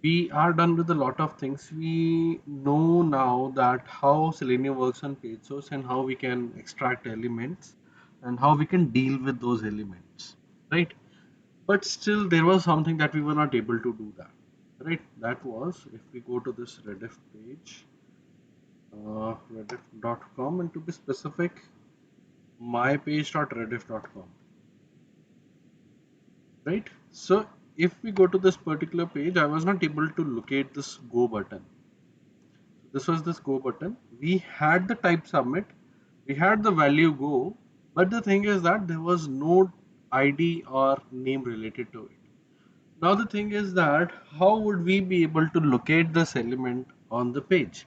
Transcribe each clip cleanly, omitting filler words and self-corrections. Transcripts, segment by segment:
we are done with a lot of things. We know now that how Selenium works on page source and how we can extract elements and how we can deal with those elements, right? But still, there was something that we were not able to do that, right? That was if we go to this Rediff page, rediff.com, and to be specific, mypage.rediff.com, right? So if we go to this particular page, I was not able to locate this go button. This was this go button. We had the type submit, we had the value go, but the thing is that there was no ID or name related to it. Now the thing is that how would we be able to locate this element on the page?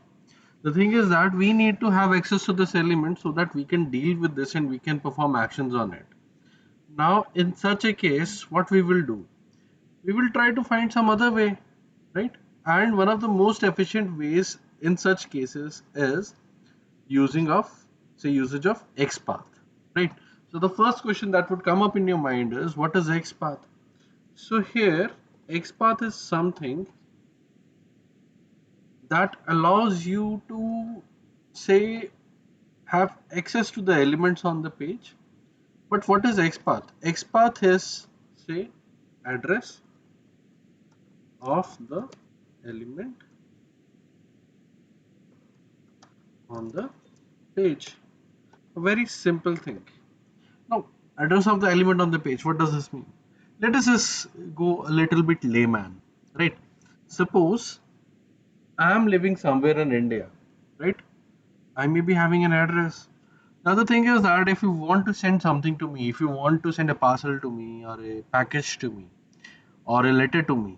The thing is that we need to have access to this element so that we can deal with this and we can perform actions on it. Now in such a case, what we will do? We will try to find some other way, right? And one of the most efficient ways in such cases is using of say usage of XPath, right? So the first question that would come up in your mind is what is XPath? So here XPath is something that allows you to say have access to the elements on the page. But what is XPath? XPath is say address of the element on the page. A very simple thing. Now, address of the element on the page. What does this mean? Let us just go a little bit layman, right? Suppose I am living somewhere in India, right? I may be having an address. Now the thing is that if you want to send something to me, if you want to send a parcel to me or a package to me or a letter to me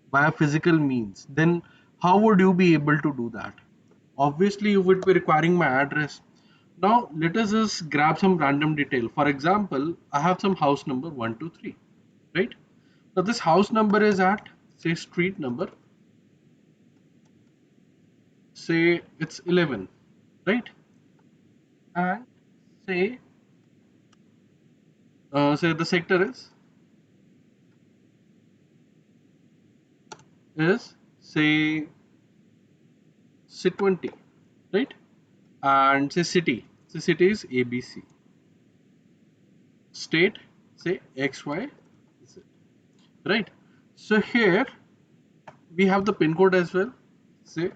by a physical means, then how would you be able to do that? Obviously, you would be requiring my address. Now, let us just grab some random detail. For example, I have some house number 123, right? Now, this house number is at, say, street number, say it's 11, right? And say the sector is say 20, right? And say city is ABC, state say XYZ, right? So here we have the pin code as well, say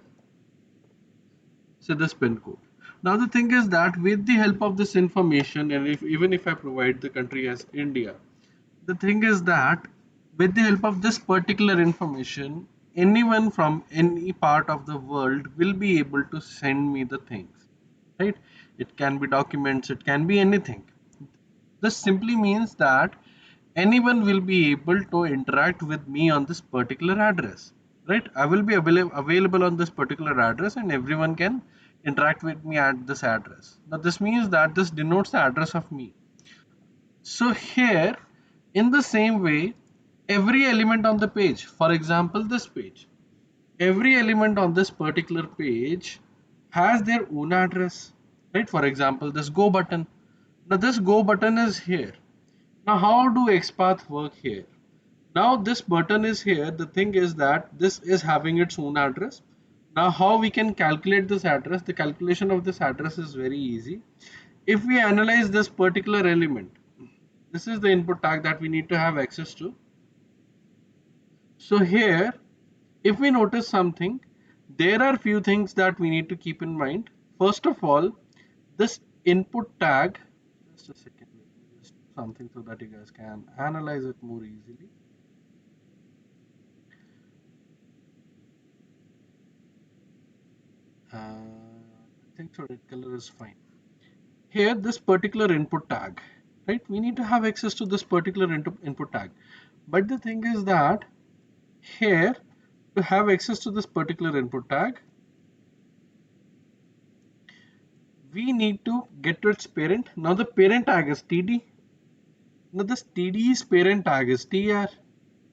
this pin code. Now the thing is that with the help of this information, and if even if I provide the country as India, the thing is that with the help of this particular information, anyone from any part of the world will be able to send me the things, right? It can be documents, it can be anything. This simply means that anyone will be able to interact with me on this particular address, right? I will be available on this particular address and everyone can interact with me at this address. Now this means that this denotes the address of me. So here, in the same way, every element on the page, for example, this page, every element on this particular page has their own address, right? For example, this go button. Now this go button is here. Now how do XPath work here? Now this button is here. The thing is that this is having its own address. Now how we can calculate this address? The calculation of this address is very easy. If we analyze this particular element, this is the input tag that we need to have access to. So here, if we notice something, there are few things that we need to keep in mind. First of all, this input tag, just a second, let me just do something so that you guys can analyze it more easily. I think so red color is fine. Here, this particular input tag, right? We need to have access to this particular input tag. But the thing is that here, to have access to this particular input tag, we need to get to its parent. Now the parent tag is td. Now this td's parent tag is tr.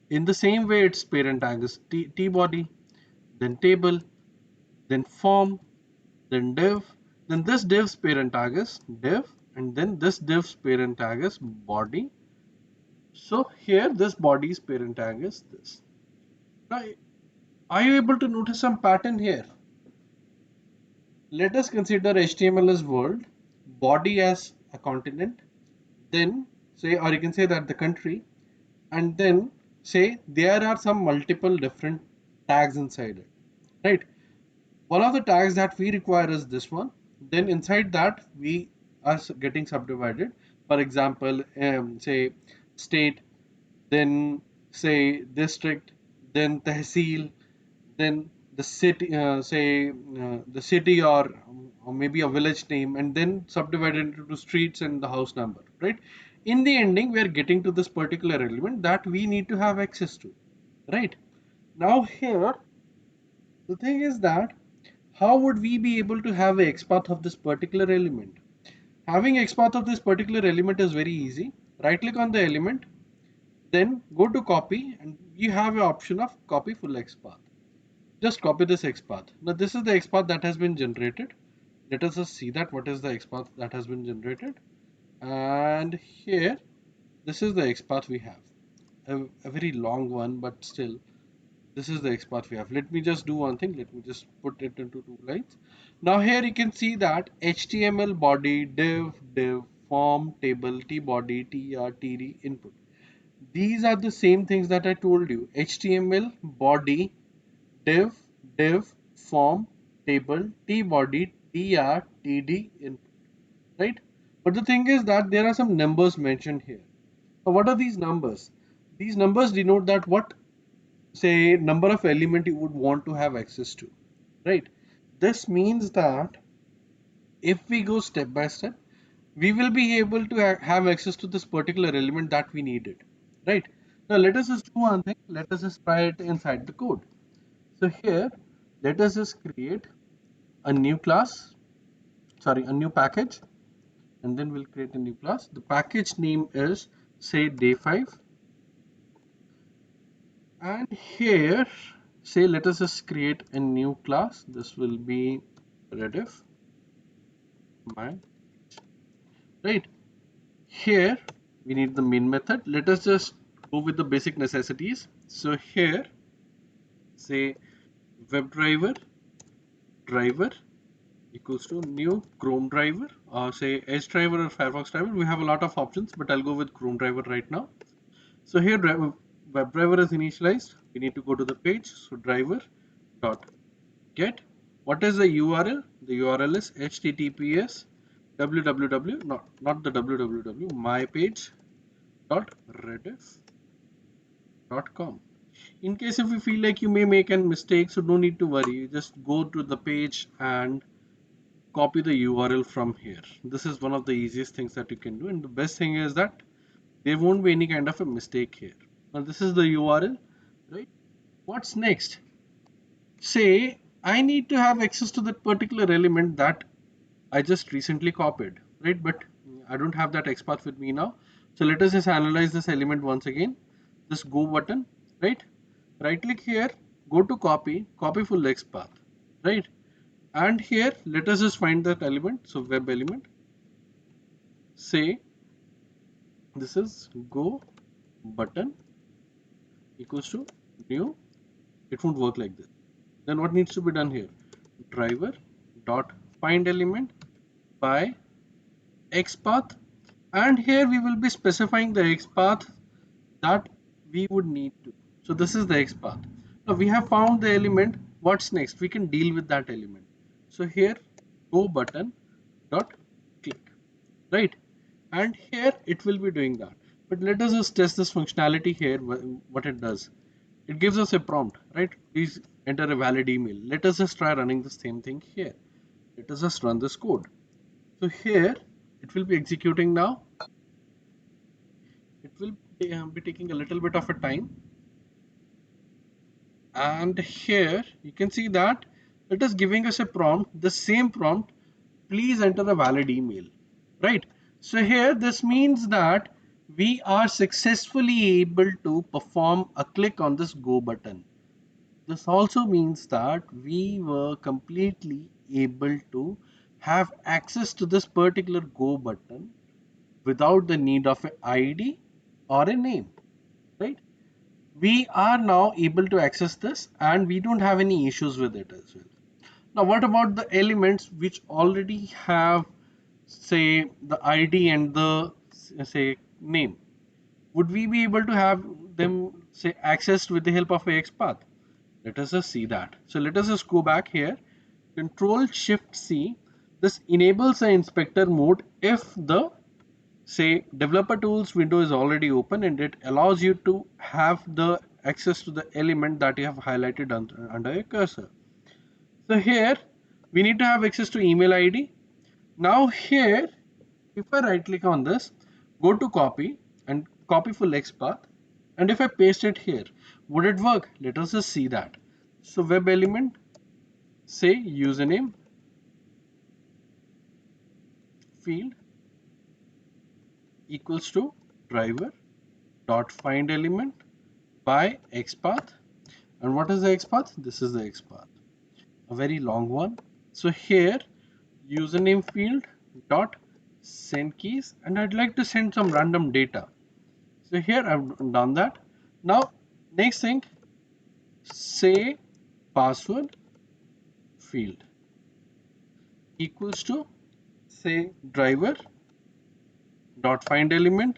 In the same way, its parent tag is tbody, then table, then form, then div, then this div's parent tag is div, and then this div's parent tag is body. So here this body's parent tag is this. Now Are you able to notice some pattern here? Let us consider HTML as world, body as a continent, then say, or you can say that the country, and then say there are some multiple different tags inside it, right? One of the tags that we require is this one. Then inside that we are getting subdivided. For example, say state, then say district, then tehsil, then the city, say the city or maybe a village name, and then subdivided into streets and the house number, right? In the ending, we are getting to this particular element that we need to have access to, right? Now here, the thing is that how would we be able to have a XPath of this particular element? Having XPath of this particular element is very easy. Right click on the element, then go to copy, and you have an option of copy full XPath. Just copy this XPath. Now this is the XPath that has been generated. Let us just see that what is the XPath that has been generated. And here, this is the XPath we have. A very long one, but still, this is the XPath we have. Let me just do one thing. Let me just put it into two lines. Now here you can see that HTML body, div, form, table, tbody, tr, td, input. These are the same things that I told you. HTML body, div, form, table, tbody, tr, td, input, right? But the thing is that there are some numbers mentioned here. So what are these numbers? These numbers denote that what, say, number of element you would want to have access to, right? This means that if we go step by step, we will be able to have access to this particular element that we needed, right? Now let us just do one thing. Let us just try it inside the code. So here, let us just create a new class, sorry, a new package, and then we'll create a new class. The package name is, say, day 5, and here, say, let us just create a new class. This will be Rediff my, right? Here we need the main method. Let us just go with the basic necessities. So here, say, WebDriver equals to new Chrome driver, or say Edge driver or Firefox driver. We have a lot of options, but I'll go with Chrome driver right now. So here WebDriver is initialized. We need to go to the page. So driver dot get. What is the URL? The URL is https www, not the www, mypage.rediff.com. In case if you feel like you may make a mistake, so no need to worry. You just go to the page and copy the URL from here. This is one of the easiest things that you can do, and the best thing is that there won't be any kind of a mistake here. Now this is the URL, right? What's next? Say I need to have access to that particular element that I just recently copied, right? But I don't have that XPath with me now. So let us just analyze this element once again. This go button, right? Right click here, go to copy, copy full XPath, right? And here, let us just find that element. So web element, say this is go button equals to new. It won't work like this. Then what needs to be done here? Driver dot find element by XPath, and here we will be specifying the XPath that we would need to. So this is the XPath. Now we have found the element. What's next? We can deal with that element. So here, go button dot click, right? And here it will be doing that. But let us just test this functionality here. What it does, it gives us a prompt, right? Please enter a valid email. Let us just try running the same thing here. Let us just run this code. So here it will be executing now. It will be taking a little bit of a time, and here you can see that it is giving us a prompt, the same prompt, please enter a valid email, right? So here this means that we are successfully able to perform a click on this go button. This also means that we were completely able to have access to this particular go button without the need of an ID or a name, right? we are now able to access this and we don't have any issues with it as well. Now, what about the elements which already have, say, the ID and the, say, name? Would we be able to have them, say, accessed with the help of a XPath? Let us just see that. So let us just go back here. Control Shift C. This enables the inspector mode if the, say, developer tools window is already open, and it allows you to have the access to the element that you have highlighted under your cursor. So here we need to have access to email ID. Now here, if I right click on this, go to copy and copy full XPath, and if I paste it here, would it work? Let us just see that. So web element, say username field equals to driver dot find element by XPath. And what is the XPath? This is the XPath, a very long one. So here username field dot send keys, and I'd like to send some random data. So here I've done that. Now next thing, say password field equals to, say, driver dot find element,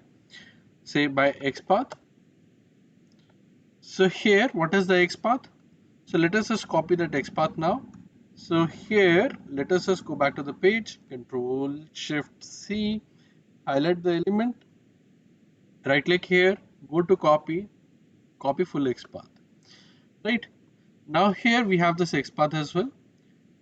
say by XPath. So here what is the XPath? So let us just copy that XPath now. So here let us just go back to the page, Control Shift C, highlight the element, right click here, go to copy, copy full XPath. Right, now here we have this XPath as well.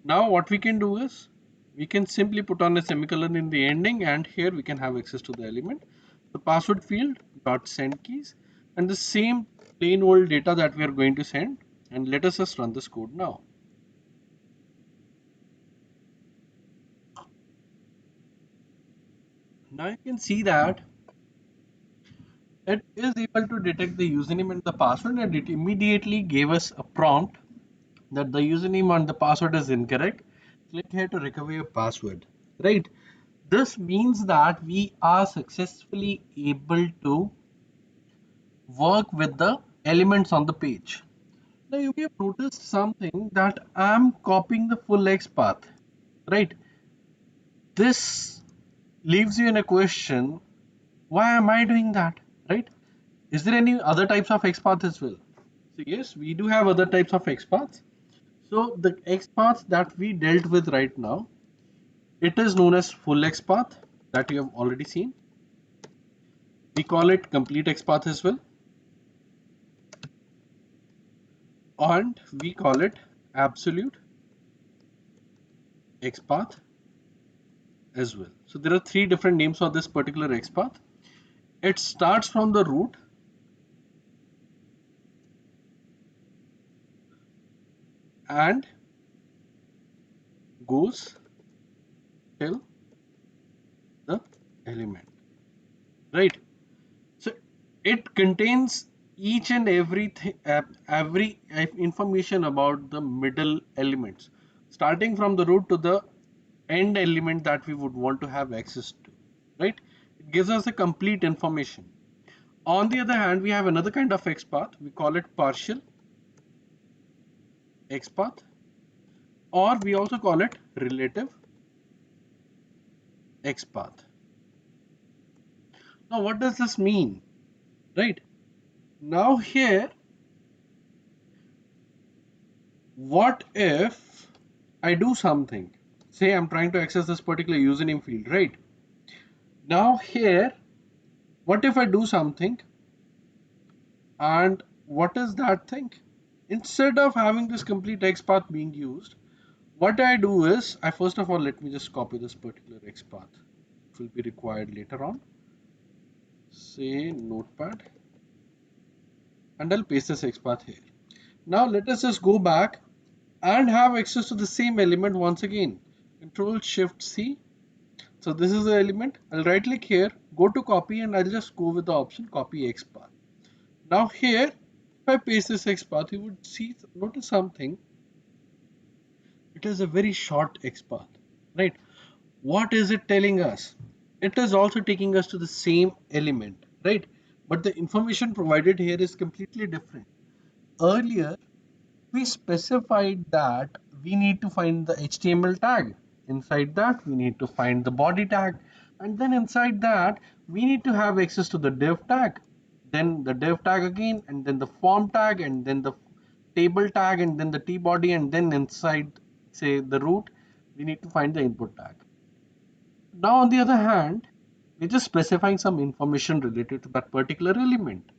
Now what we can do is we can simply put on a semicolon in the ending, and here we can have access to the element, the password field dot send keys, and the same plain old data that we are going to send. And let us just run this code now. Now you can see that it is able to detect the username and the password, and it immediately gave us a prompt that the username and the password is incorrect. Click here to recover your password. Right. This means that we are successfully able to work with the elements on the page. Now you may have noticed something, that I'm copying the full XPath. Right. This leaves you in a question, why am I doing that? Right. Is there any other types of XPath as well? So yes, we do have other types of XPaths. So the XPath that we dealt with right now, it is known as full XPath, that you have already seen. We call it complete XPath as well, and we call it absolute XPath as well. So there are three different names for this particular XPath. It starts from the root and goes till the element, right? So it contains each and every information about the middle elements, starting from the root to the end element that we would want to have access to, right? It gives us a complete information. On the other hand, we have another kind of XPath. We call it partial XPath, or we also call it relative XPath. Now, what does this mean? Right? Now here, what if I do something? Say I'm trying to access this particular username field, right? Now here, what if I do something, and what is that thing? Instead of having this complete XPath being used, what I do is, I first of all, let me just copy this particular XPath. It will be required later on. Say notepad, and I'll paste this XPath here. Now let us just go back and have access to the same element once again. Control Shift C. So this is the element. I'll right click here, go to copy, and I'll just go with the option copy XPath. Now here, if I paste this XPath, you would notice something. It is a very short XPath, right? What is it telling us? It is also taking us to the same element, right? but the information provided here is completely different. Earlier, we specified that we need to find the HTML tag. Inside that, we need to find the body tag. And then inside that, we need to have access to the div tag. Then the div tag again, and then the form tag, and then the table tag, and then the tbody, and then inside, say, the root, we need to find the input tag. Now, on the other hand, we're just specifying some information related to that particular element.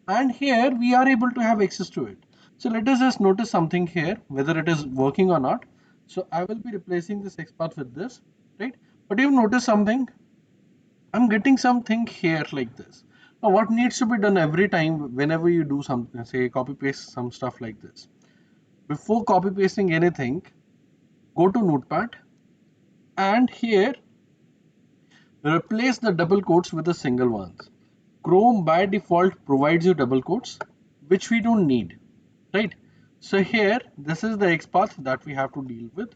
And here we are able to have access to it. So let us just notice something here, whether it is working or not. So I will be replacing this XPath with this, right? But you've noticed something, I'm getting something here like this. Now what needs to be done every time whenever you do something, say copy paste some stuff like this. Before copy pasting anything, go to Notepad and here replace the double quotes with the single ones. Chrome by default provides you double quotes, which we don't need, right? So here, this is the XPath that we have to deal with,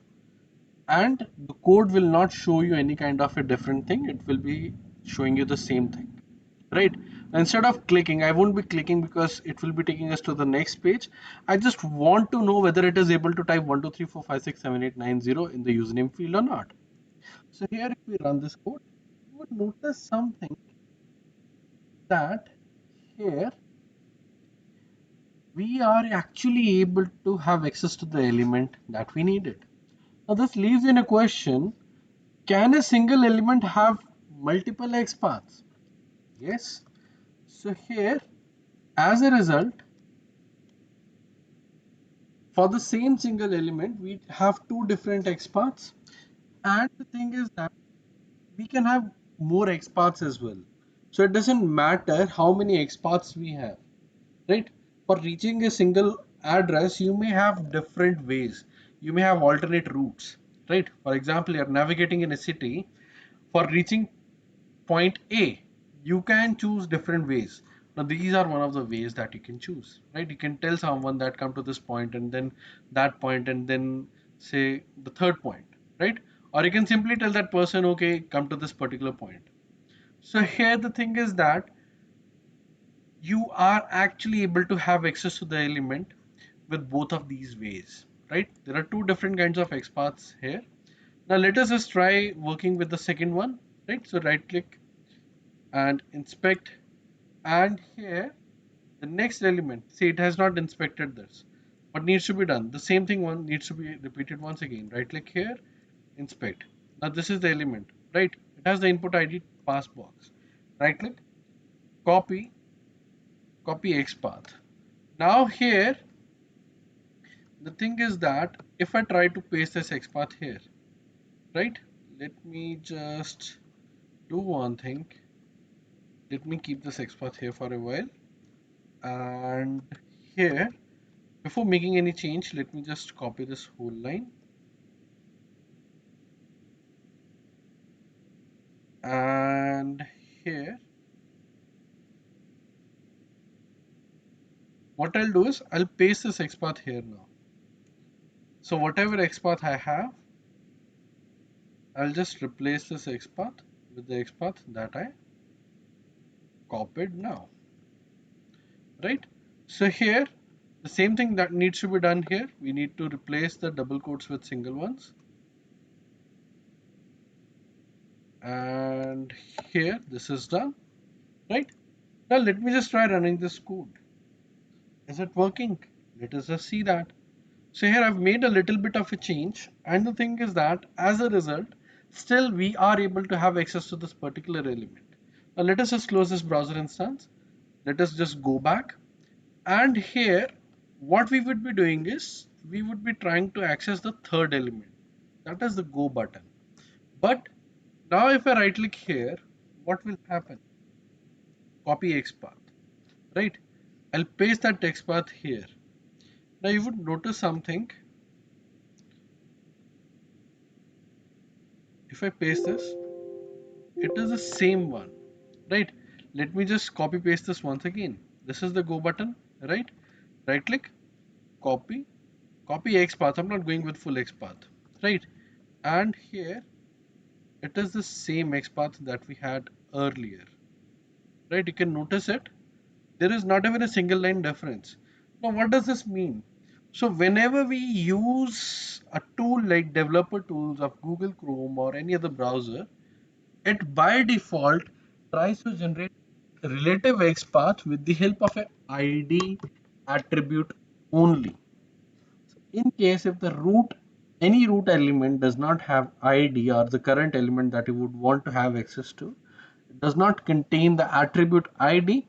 and the code will not show you any kind of a different thing. It will be showing you the same thing, right? Instead of clicking, I won't be clicking because it will be taking us to the next page. I just want to know whether it is able to type 123456789 in the username field or not. So here, if we run this code, you would notice something that here we are actually able to have access to the element that we needed. Now this leaves in a question, can a single element have multiple XPaths? Yes. So here, as a result, for the same single element, we have two different XPaths. And the thing is that we can have more XPaths as well. So it doesn't matter how many XPaths we have, right? For reaching a single address, you may have different ways. You may have alternate routes, right? For example, you're navigating in a city. For reaching point A, you can choose different ways. Now these are one of the ways that you can choose, right? You can tell someone that come to this point and then that point and then say the third point, right? Or you can simply tell that person, okay, come to this particular point. So here the thing is that you are actually able to have access to the element with both of these ways, right? There are two different kinds of XPaths here. Now let us just try working with the second one, right? So right click and inspect, and here the next element, see it has not inspected this. What needs to be done? The same thing one needs to be repeated once again. Right click here, inspect. Now this is the element, right? It has the input ID pass box. Right click, copy, copy XPath. Now here the thing is that if I try to paste this XPath here, right? Let me just do one thing. Let me keep this XPath here for a while. And here, before making any change, let me just copy this whole line. And here, what I'll do is I'll paste this XPath here now. So whatever XPath I have, I'll just replace this XPath with the XPath that I copied now, right? So here, the same thing that needs to be done here. We need to replace the double quotes with single ones. And here, this is done, right? Now let me just try running this code. Is it working? Let us just see that. So here I've made a little bit of a change, and the thing is that as a result, still we are able to have access to this particular element. Now let us just close this browser instance. Let us just go back, and here what we would be doing is we would be trying to access the third element, that is the go button. But now if I right click here, what will happen? Copy XPath, right? I'll paste that text path here. Now you would notice something. If I paste this, it is the same one, right? Let me just copy paste this once again. This is the go button, right? Right click, copy, copy X path. I'm not going with full X path, right? And here it is the same X path that we had earlier. right? You can notice it. There is not even a single line difference. Now, what does this mean? So, whenever we use a tool like developer tools of Google Chrome or any other browser, it by default tries to generate a relative XPath with the help of an ID attribute only. In case if the root any root element does not have ID, or the current element that you would want to have access to does not contain the attribute ID,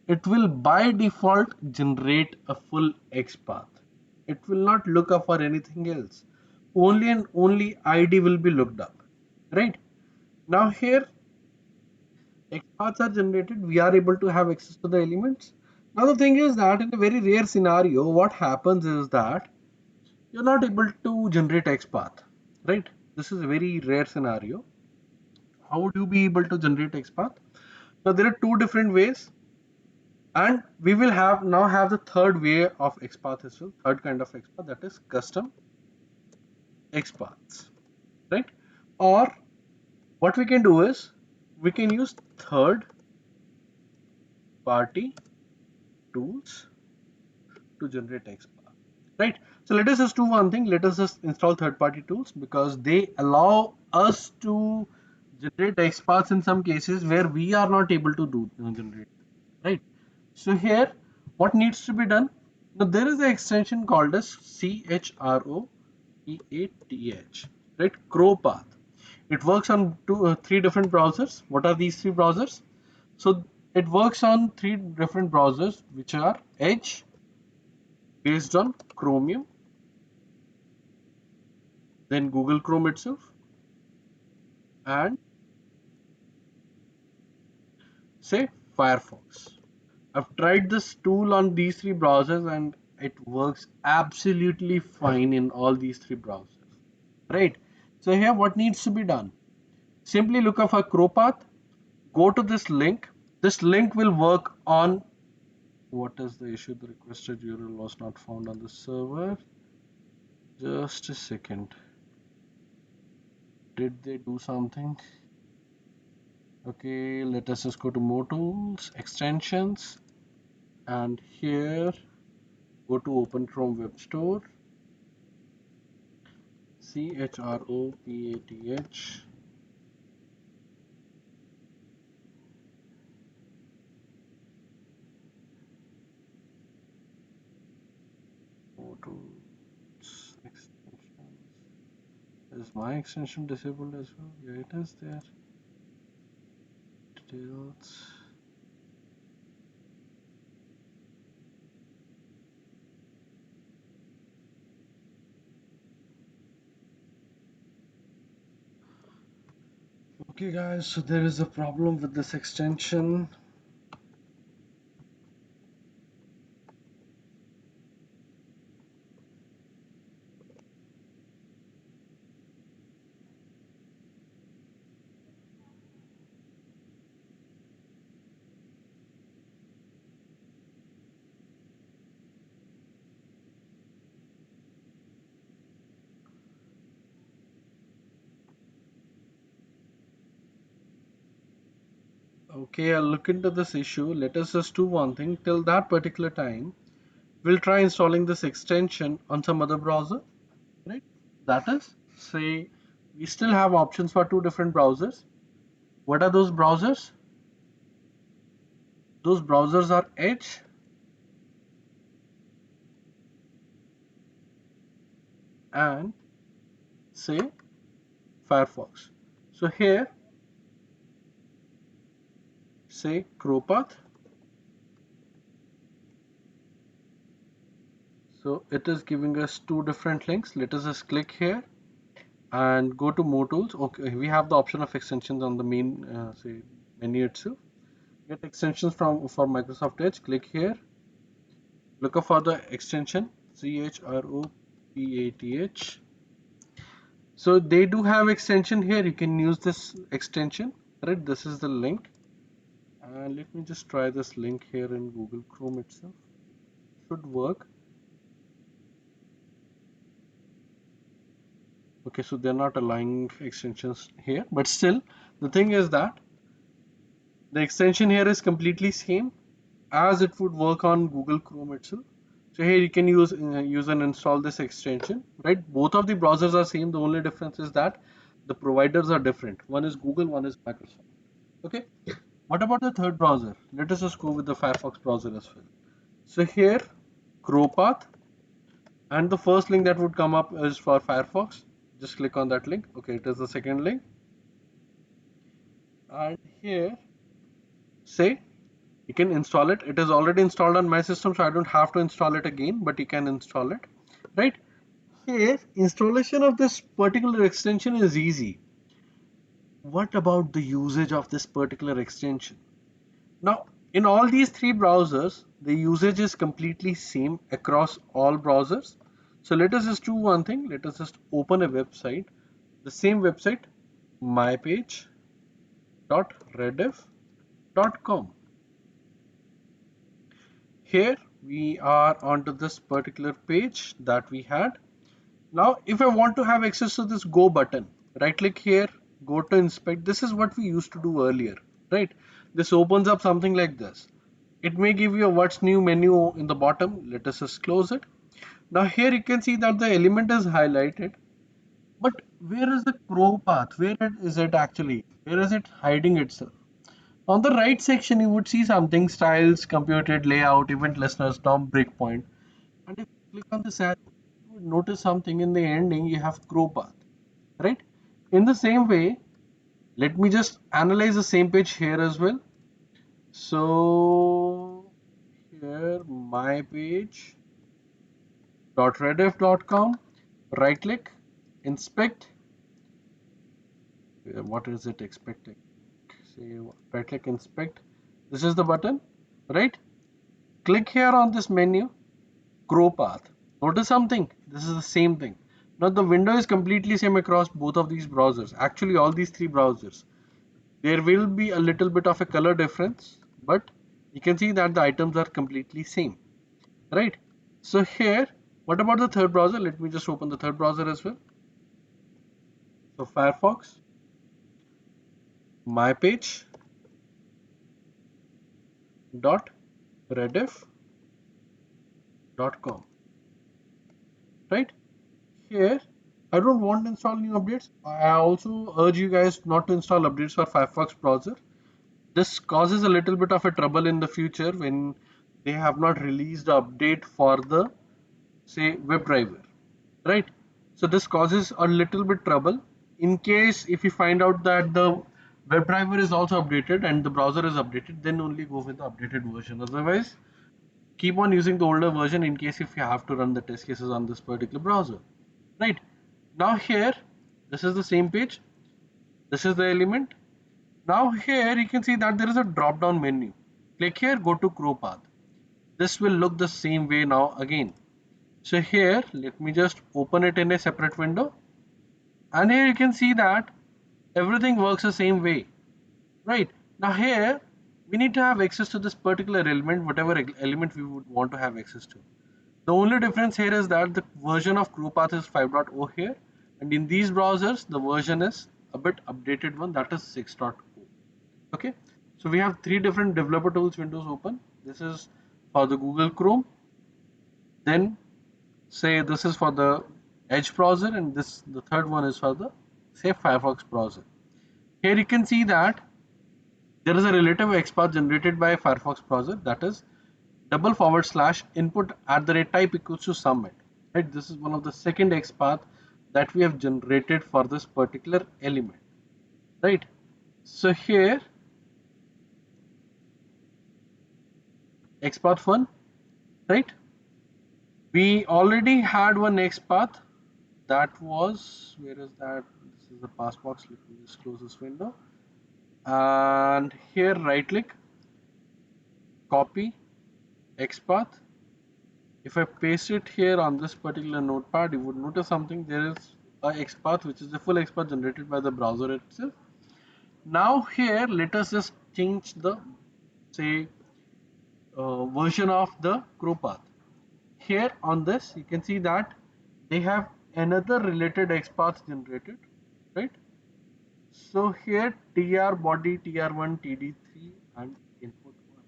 it will by default generate a full XPath. It will not look up for anything else. Only and only ID will be looked up. Right? Now here XPaths are generated, we are able to have access to the elements. Now the thing is that in a very rare scenario, what happens is that you're not able to generate XPath. Right? This is a very rare scenario. How would you be able to generate XPath? Now there are two different ways. And we will have now have the third way of XPath as well, third kind of XPath, that is custom XPaths, right? Or what we can do is we can use third party tools to generate XPath, right? So let us just do one thing. Let us just install third party tools because they allow us to generate XPaths in some cases where we are not able to do generate, right? So here, what needs to be done? Now there is an extension called as CHROPATH, right? ChroPath. It works on three different browsers. What are these three browsers? So it works on three different browsers, which are Edge, based on Chromium, then Google Chrome itself, and say Firefox. I've tried this tool on these three browsers and it works absolutely fine in all these three browsers. Right. So here what needs to be done? Simply look up for ChroPath, go to this link. This link will work on what is the issue? The requested URL was not found on the server. Just a second. Did they do something? Okay, let us just go to more tools, extensions, and here go to Open Chrome Web Store, CHROPATH. Go to extensions. Is my extension disabled as well? Yeah, it is there. Details. Okay guys, so there is a problem with this extension. Okay, I'll look into this issue. Let us just do one thing. Till that particular time, we'll try installing this extension on some other browser, right? That is, say, we still have options for two different browsers. What are those browsers? Those browsers are Edge and say Firefox. So here, say ChroPath. So it is giving us two different links. Let us just click here and go to more tools. Okay, we have the option of extensions on the main say menu itself. Get extensions from for Microsoft Edge. Click here. Look up for the extension CHROPATH. So they do have extension here. You can use this extension. Right, this is the link. And let me just try this link here in Google Chrome itself. Should work. Okay, so they're not allowing extensions here, but still, the thing is that The extension here is completely same as it would work on Google Chrome itself. So here you can use and install this extension, right? Both of the browsers are same. The only difference is that the providers are different. One is Google, one is Microsoft. Okay. What about the third browser? Let us just go with the Firefox browser as well. So here, ChroPath, and the first link that would come up is for Firefox. Just click on that link. Okay, it is the second link. And here, say you can install it. It is already installed on my system, so I don't have to install it again, but you can install it, right? Here, installation of this particular extension is easy. What about the usage of this particular extension? Now, in all these three browsers, the usage is completely same across all browsers. So let us just do one thing. Let us just open a website, the same website, mypage.rediff.com. Here we are onto this particular page that we had. Now, if I want to have access to this go button, right click here, go to inspect. This is what we used to do earlier, right? This opens up something like this. It may give you a what's new menu in the bottom. Let us just close it. Now here you can see that the element is highlighted, but where is the crow path? Where is it actually? Where is it hiding itself? On the right section, you would see something styles, computed layout, event listeners, DOM breakpoint. And if you click on this arrow, you would notice something in the ending. You have crow path, right? In the same way, let me just analyze the same page here as well. So here, my page.rediff.com, right click, inspect. What is it expecting? Say right click, inspect. This is the button, right? Click here on this menu, crow path. Notice something. This is the same thing. Now the window is completely same across both of these browsers. Actually, all these three browsers. There will be a little bit of a color difference, but you can see that the items are completely same, right? So here, what about the third browser? Let me just open the third browser as well. So Firefox, mypage.rediff.com, right? Here, I don't want to install new updates. I also urge you guys not to install updates for Firefox browser. This causes a little bit of a trouble in the future when they have not released the update for the, say, WebDriver, right? So this causes a little bit trouble. In case if you find out that the WebDriver is also updated and the browser is updated, then only go with the updated version. Otherwise, keep on using the older version in case if you have to run the test cases on this particular browser, right? Now here, this is the same page. This is the element. Now here you can see that there is a drop down menu. Click here, go to crow path. This will look the same way now again. So here, let me just open it in a separate window. And here you can see that everything works the same way, right? Now here, we need to have access to this particular element, whatever element we would want to have access to. The only difference here is that the version of CrewPath is 5.0 here, and in these browsers, the version is a bit updated one, that is 6.0. Okay, so we have three different developer tools windows open. This is for the Google Chrome. Then say this is for the Edge browser, and this the third one is for the, say, Firefox browser. Here you can see that there is a relative XPath generated by Firefox browser, that is /input at the rate type equals to submit. Right, this is one of the second XPath that we have generated for this particular element. Right, so here XPath 1, right? We already had one XPath that was, where is that? This is the pass box. Let me just close this window. And here right click, copy XPath. If I paste it here on this particular notepad, you would notice something. There is a XPath which is the full XPath generated by the browser itself. Now here let us just change the, say, version of the CrewPath. Here on this you can see that they have another related XPath generated, right? So here tr body tr1 td3 and input 1.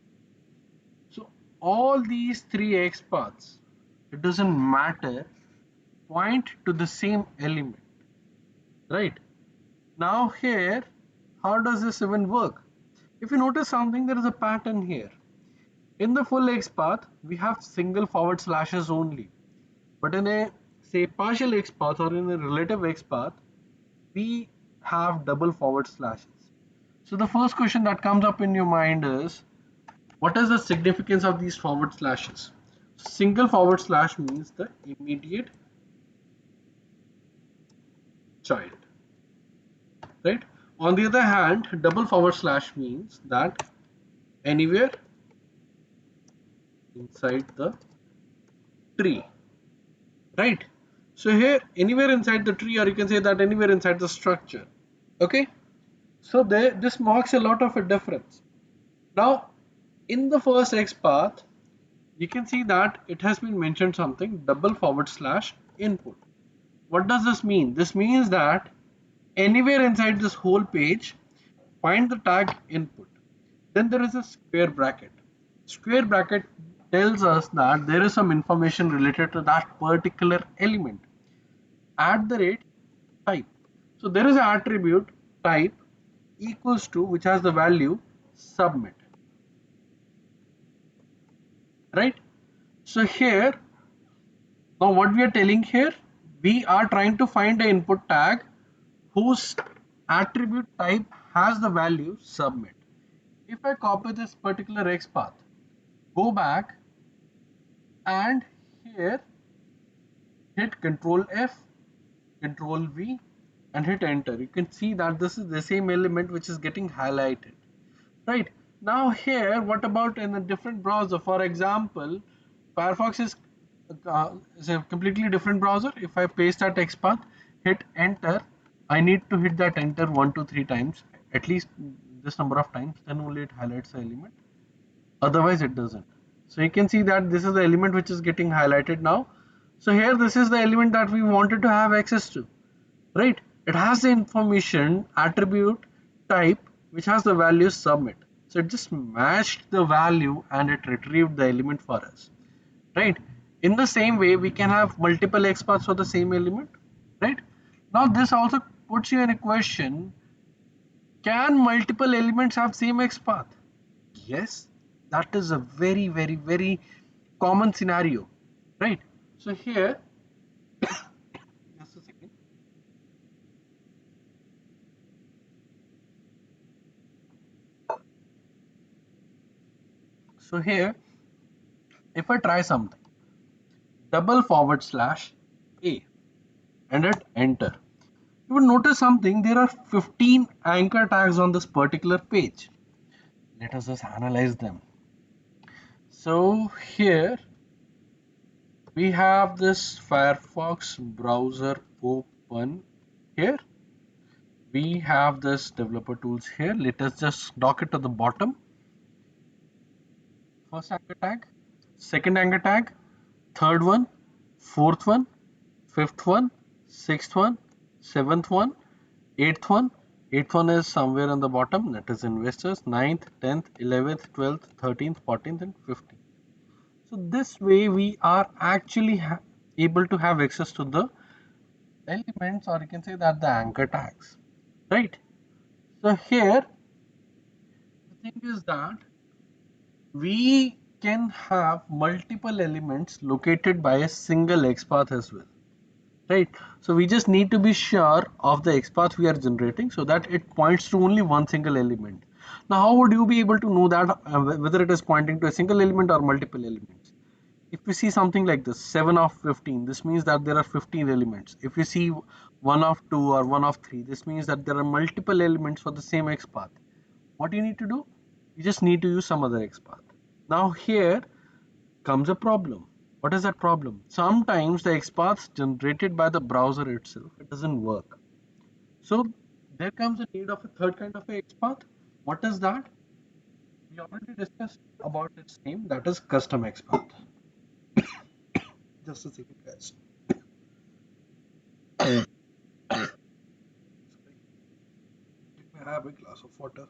So all these three X paths, it doesn't matter, point to the same element, right? Now here, how does this even work? If you notice something, there is a pattern here. In the full X path, we have single forward slashes only. But in a say partial X path or in a relative X path, we have double forward slashes. So the first question that comes up in your mind is, what is the significance of these forward slashes? Single forward slash means the immediate child, right? On the other hand, double forward slash means that anywhere inside the tree, right? So here, anywhere inside the tree, or you can say that anywhere inside the structure. Okay, so there, this marks a lot of a difference. Now, in the first X path, you can see that it has been mentioned something double forward slash input. What does this mean? This means that anywhere inside this whole page, find the tag input. Then there is a square bracket. Square bracket tells us that there is some information related to that particular element. At the rate type. So there is an attribute type equals to, which has the value submit, right? So here, now what we are telling here, we are trying to find an input tag whose attribute type has the value submit. If I copy this particular X path, go back and here hit Control F, Control V and hit enter, you can see that this is the same element which is getting highlighted, right? Now here, what about in a different browser? For example, Firefox is a completely different browser. If I paste that text path, hit enter, I need to hit that enter 1 to 3 times, at least this number of times, then only it highlights the element, otherwise it doesn't. So you can see that this is the element which is getting highlighted now. So here, this is the element that we wanted to have access to, right? It has the information attribute type which has the value submit. So it just matched the value and it retrieved the element for us, right? In the same way, we can have multiple XPaths for the same element, right? Now this also puts you in a question, can multiple elements have same XPath? Yes, that is a very common scenario, right? So here, just a second. So here, if I try something, double forward slash A and hit enter, you will notice something. There are 15 anchor tags on this particular page. Let us just analyze them. So here we have this Firefox browser open here. We have this developer tools here. Let us just dock it to the bottom. First anchor tag, second anchor tag, third one, fourth one, fifth one, sixth one, seventh one, eighth one. Eighth one is somewhere on the bottom, that is investors. Ninth, 10th, 11th, 12th, 13th, 14th, and 15th. So this way we are actually able to have access to the elements, or you can say that the anchor tags, right? So here the thing is that we can have multiple elements located by a single XPath as well, right? So we just need to be sure of the XPath we are generating so that it points to only one single element. Now how would you be able to know that whether it is pointing to a single element or multiple elements? If we see something like this, 7 of 15, this means that there are 15 elements. If we see 1 of 2 or 1 of 3, this means that there are multiple elements for the same XPath. What you need to do? You just need to use some other XPath. Now here comes a problem. What is that problem? Sometimes the XPaths generated by the browser itself, it doesn't work. So there comes a need of a third kind of a XPath. What is that? We already discussed about its name, that is custom XPath. Just a second, guys. Sorry. Let me have a glass of water.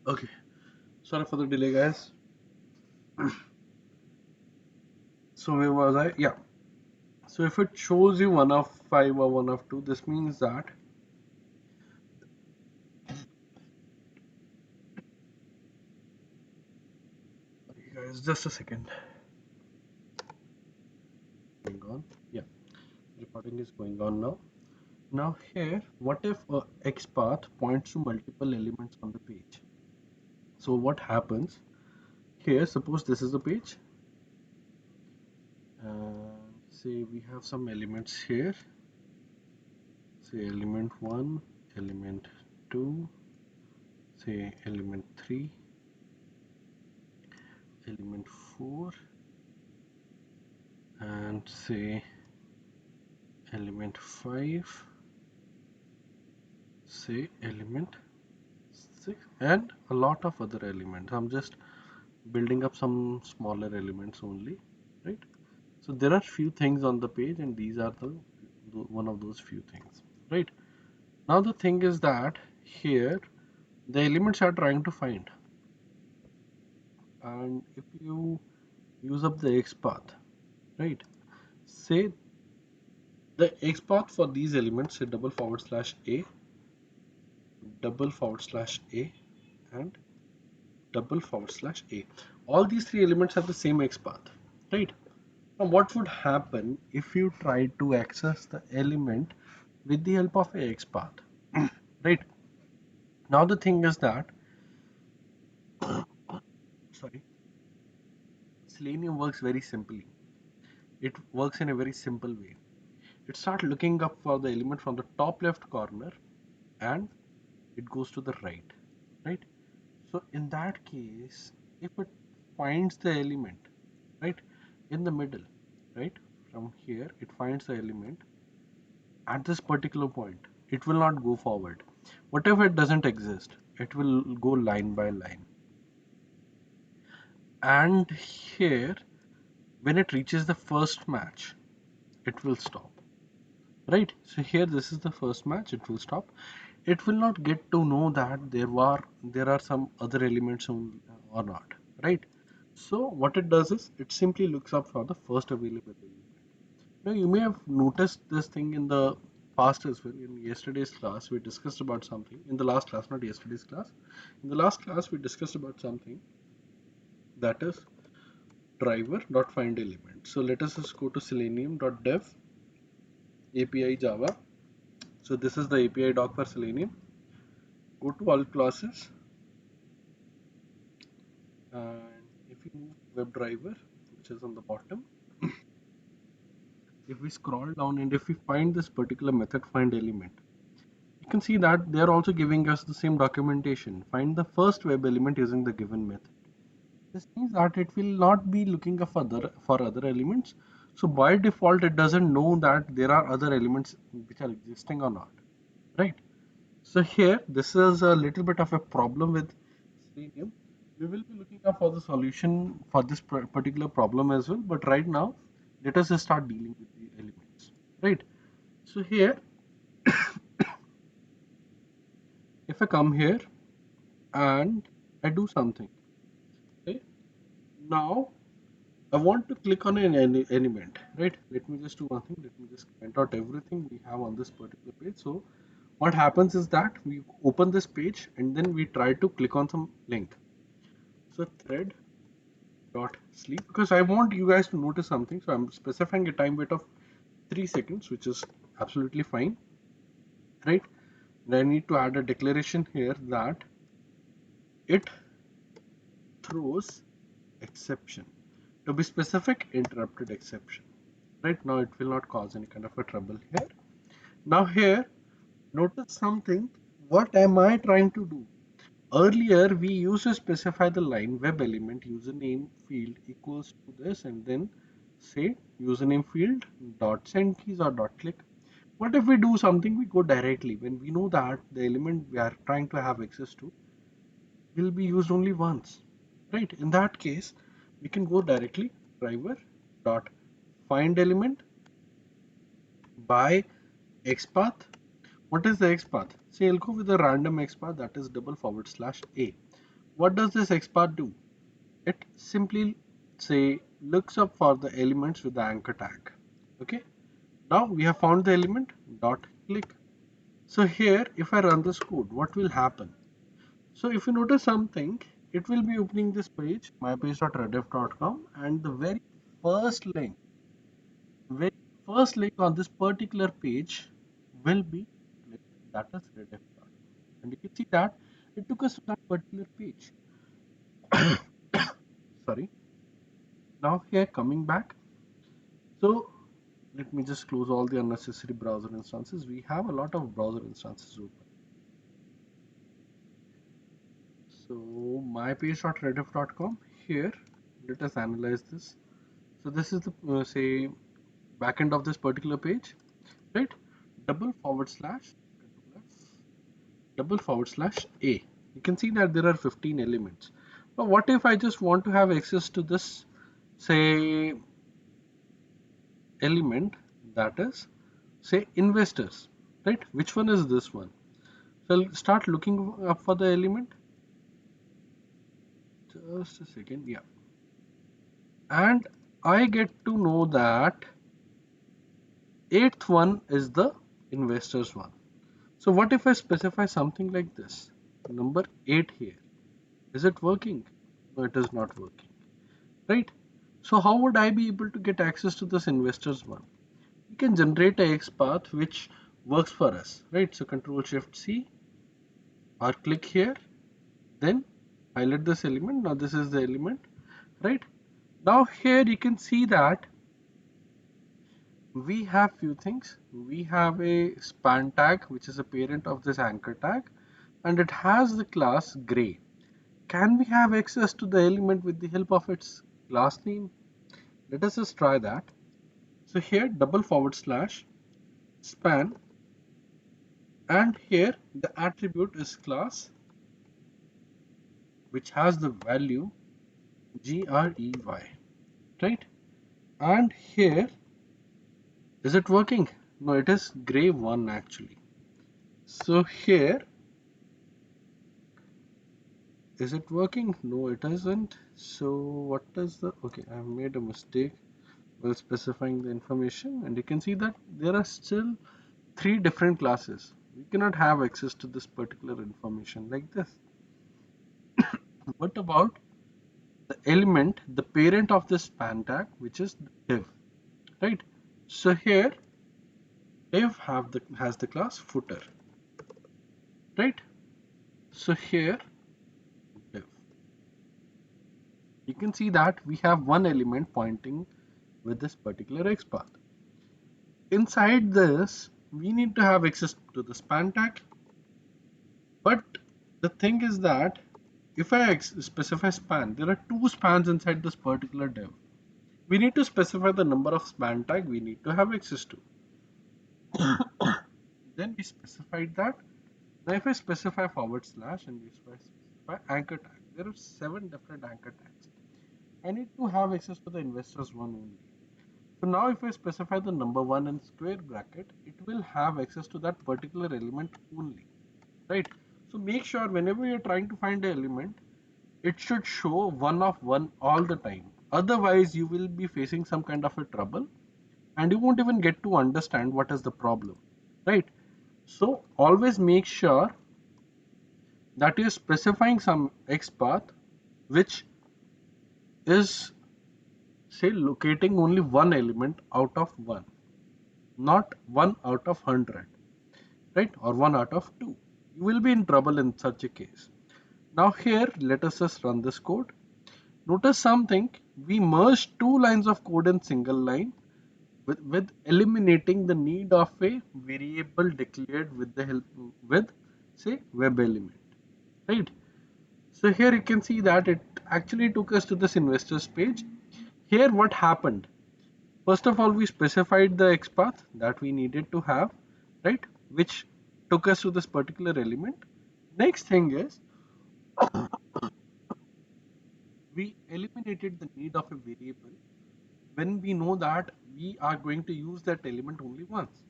Okay, sorry for the delay, guys. So where was I? Yeah. So if it shows you one of five or one of two, this means that. Okay, guys, just a second. Going on. Yeah, recording is going on now. Now here, what if a XPath points to multiple elements on the page? So what happens here? Suppose this is the page, and say we have some elements here. Say element 1, element 2, say element 3, element 4, and say element 5, say element 6, and a lot of other elements. I'm just building up some smaller elements only, right? So there are few things on the page, and these are the one of those few things, right? Now the thing is that here the elements are trying to find, and if you use up the XPath, right? Say the XPath for these elements, say double forward slash a, double forward slash a, and double forward slash a. All these three elements have the same XPath, right? Now, what would happen if you try to access the element with the help of a XPath, right? Now, the thing is that, sorry, Selenium works very simply. It works in a very simple way. It starts looking up for the element from the top left corner and it goes to the right, right? So in that case, if it finds the element, right, in the middle, right, from here, it finds the element at this particular point, it will not go forward. Whatever it doesn't exist, it will go line by line. And here, when it reaches the first match, it will stop. Right? So here, this is the first match. It will stop. It will not get to know that there are some other elements or not. Right? So what it does is it simply looks up for the first available element. Now you may have noticed this thing in the past as well. In yesterday's class, we discussed about something. In the last class, not yesterday's class. In the last class, we discussed about something that is driver.find element. So let us just go to selenium.dev API Java. So this is the API doc for Selenium. Go to all classes, and if you move WebDriver, which is on the bottom, if we scroll down and if we find this particular method find element, you can see that they are also giving us the same documentation. Find the first web element using the given method. This means that it will not be looking for other elements. So by default, it doesn't know that there are other elements which are existing or not, right? So here, this is a little bit of a problem with Selenium. We will be looking up for the solution for this particular problem as well. But right now, let us just start dealing with the elements, right? So here, if I come here and I do something, okay? Now I want to click on an element, right? Let me just do one thing. Let me just comment out everything we have on this particular page. So what happens is that we open this page and then we try to click on some link. So thread dot sleep, because I want you guys to notice something. So I'm specifying a time wait of 3 seconds, which is absolutely fine, right? And I need to add a declaration here that it throws exception. To be specific, interrupted exception. Right now, it will not cause any kind of a trouble here. Now here, notice something. What am I trying to do? Earlier, we used to specify the line web element username field equals to this and then say username field dot send keys or dot click. What if we do something, we go directly when we know that the element we are trying to have access to will be used only once, right? In that case, we can go directly driver dot find element by XPath. What is the XPath? Say I'll go with a random XPath that is double forward slash A. what does this XPath do? It simply say looks up for the elements with the anchor tag. Okay, now we have found the element, dot click. So here if I run this code, what will happen? So if you notice something, it will be opening this page, mypage.rediff.com, and the very first link on this particular page will be clicked, that is rediff.com. And you can see that it took us to that particular page. Sorry. Now here coming back. So let me just close all the unnecessary browser instances. We have a lot of browser instances open. So mypage.rediff.com. Here, let us analyze this. So this is the say backend of this particular page, right? Double forward slash control F, double forward slash A. You can see that there are 15 elements. But what if I just want to have access to this, say, element, that is, say, investors, right? Which one is this one? So I'll start looking up for the element. Just a second, yeah. And I get to know that eighth one is the investors one. So what if I specify something like this? Number 8 here. Is it working? No, it is not working. Right? So how would I be able to get access to this investors one? We can generate a XPath which works for us. Right? So Control Shift C or click here. Then highlight this element. Now this is the element. Right? Now here you can see that we have few things. We have a span tag which is a parent of this anchor tag, and it has the class gray. Can we have access to the element with the help of its class name? Let us just try that. So here double forward slash span, and here the attribute is class which has the value grey, right? And here, is it working? No, it is gray 1 actually. So here, is it working? No, it isn't. So what is the, okay, I've made a mistake while specifying the information, and you can see that there are still 3 different classes. We cannot have access to this particular information like this. What about the element, the parent of this span tag, which is div, right? So here div has the class footer, right? So here div, you can see that we have one element pointing with this particular XPath. Inside this, we need to have access to the span tag, but the thing is that if I specify span, there are 2 spans inside this particular div. We need to specify the number of span tag we need to have access to. Then we specified that. Now if I specify forward slash and we specify anchor tag, there are 7 different anchor tags. I need to have access to the investors one only. So now if I specify the number 1 in square bracket, it will have access to that particular element only, right? So make sure whenever you're trying to find an element, it should show 1 of 1 all the time. Otherwise, you will be facing some kind of a trouble and you won't even get to understand what is the problem, right? So always make sure that you're specifying some XPath which is, say, locating only one element out of 1, not 1 out of 100, right? Or 1 out of 2. You will be in trouble in such a case. Now here, let us just run this code. Notice something, we merged 2 lines of code in single line with eliminating the need of a variable declared with the help with, say, web element, right? So here you can see that it actually took us to this investors page. Here what happened? First of all, we specified the XPath that we needed to have, right? Which took us to this particular element. Next thing is we eliminated the need of a variable when we know that we are going to use that element only once.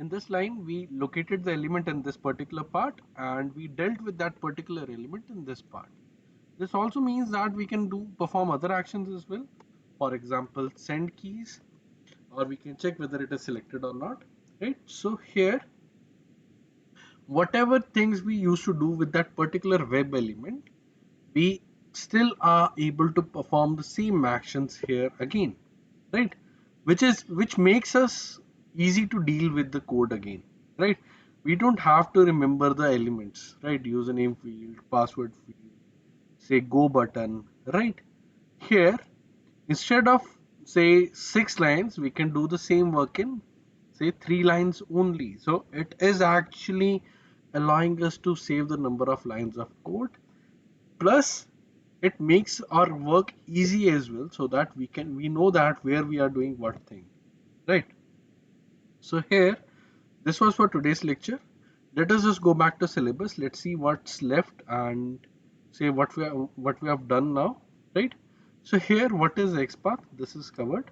In this line, we located the element in this particular part and we dealt with that particular element in this part. This also means that we can perform other actions as well. For example, send keys, or we can check whether it is selected or not. Right. So here, whatever things we used to do with that particular web element, we still are able to perform the same actions here again, right? Which makes us easy to deal with the code again, right? We don't have to remember the elements, right? Username field, password field, say go button, right? Here, instead of say 6 lines, we can do the same work in say 3 lines only. So it is actually allowing us to save the number of lines of code. Plus, it makes our work easy as well, so that we know that where we are doing what thing, right? So here, this was for today's lecture. Let us just go back to syllabus. Let's see what's left and say what we have done now, right? So here, what is XPath? This is covered.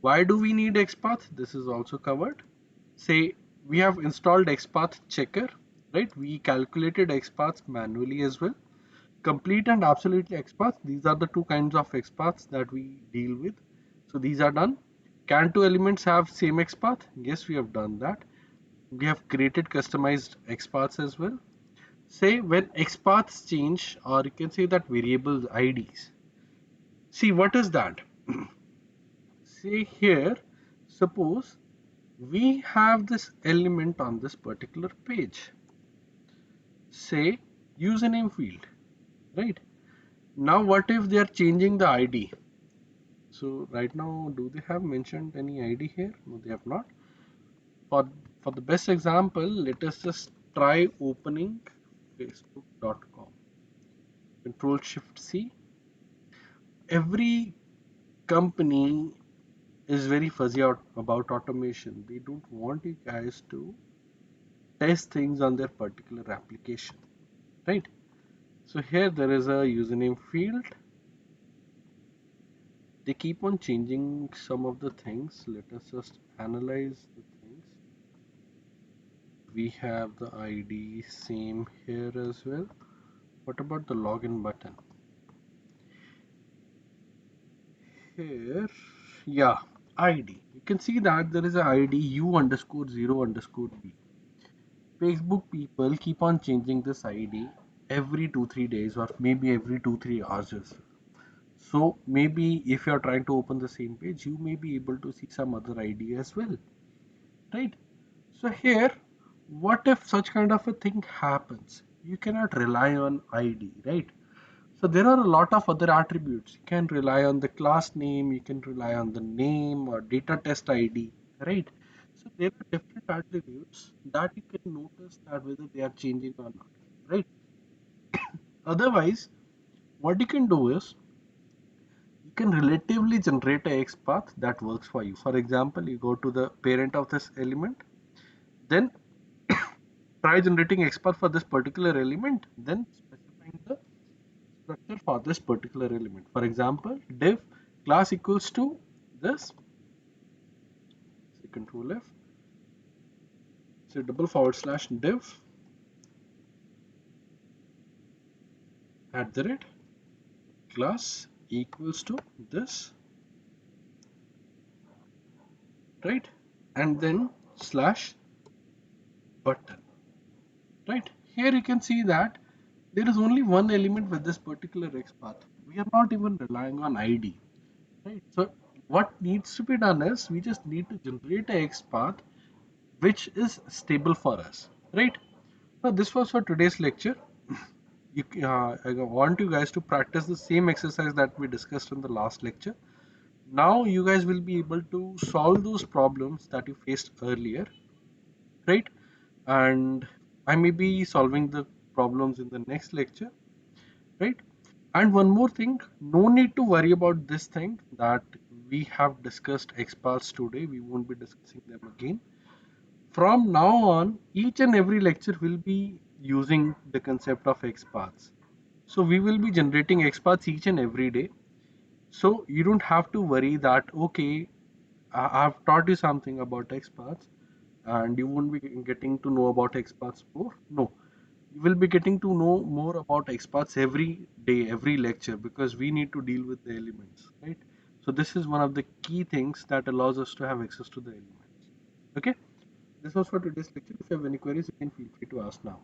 Why do we need XPath? This is also covered. Say we have installed XPath checker, right? We calculated XPaths manually as well. Complete and absolutely XPaths, these are the two kinds of XPaths that we deal with. So these are done. Can two elements have same XPath? Yes, we have done that. We have created customized XPaths as well. Say when XPaths change, or you can say that variables IDs. See, what is that? Say here, suppose we have this element on this particular page. Say username field, right? Now what if they are changing the ID? So right now, do they have mentioned any ID here? No, they have not. For for the best example, let us just try opening facebook.com. Control Shift C. Every company is very fuzzy about automation. They don't want you guys to test things on their particular application, right? So here there is a username field. They keep on changing some of the things. Let us just analyze the things. We have the ID same here as well. What about the login button? Here, yeah, ID. You can see that there is a ID u underscore 0 underscore b. Facebook people keep on changing this ID every 2-3 days or maybe every 2-3 hours. So maybe if you are trying to open the same page, you may be able to see some other ID as well, right? So here, what if such kind of a thing happens? You cannot rely on ID, right? So there are a lot of other attributes. You can rely on the class name, you can rely on the name or data test ID, right? So there are different attributes that you can notice that whether they are changing or not, right? Otherwise, what you can do is you can relatively generate a XPath that works for you. For example, you go to the parent of this element, then try generating XPath for this particular element, then specifying the structure for this particular element. For example, div class equals to this, say control F, say double forward slash div at the rate class equals to this, right? And then slash button, right? Here you can see that there is only one element with this particular XPath. We are not even relying on ID, right? So what needs to be done is we just need to generate a XPath which is stable for us, right? So this was for today's lecture. I want you guys to practice the same exercise that we discussed in the last lecture. Now you guys will be able to solve those problems that you faced earlier, right? And I may be solving the problems in the next lecture, right? And one more thing, no need to worry about this thing that we have discussed XPaths today. We won't be discussing them again. From now on, each and every lecture will be using the concept of XPaths. So we will be generating XPaths each and every day. So you don't have to worry that, okay, I've taught you something about XPaths. and you won't be getting to know about XPaths more. No, you will be getting to know more about XPaths every day, every lecture, because we need to deal with the elements, right? So this is one of the key things that allows us to have access to the elements. Okay, this was for today's lecture. If you have any queries, you can feel free to ask now.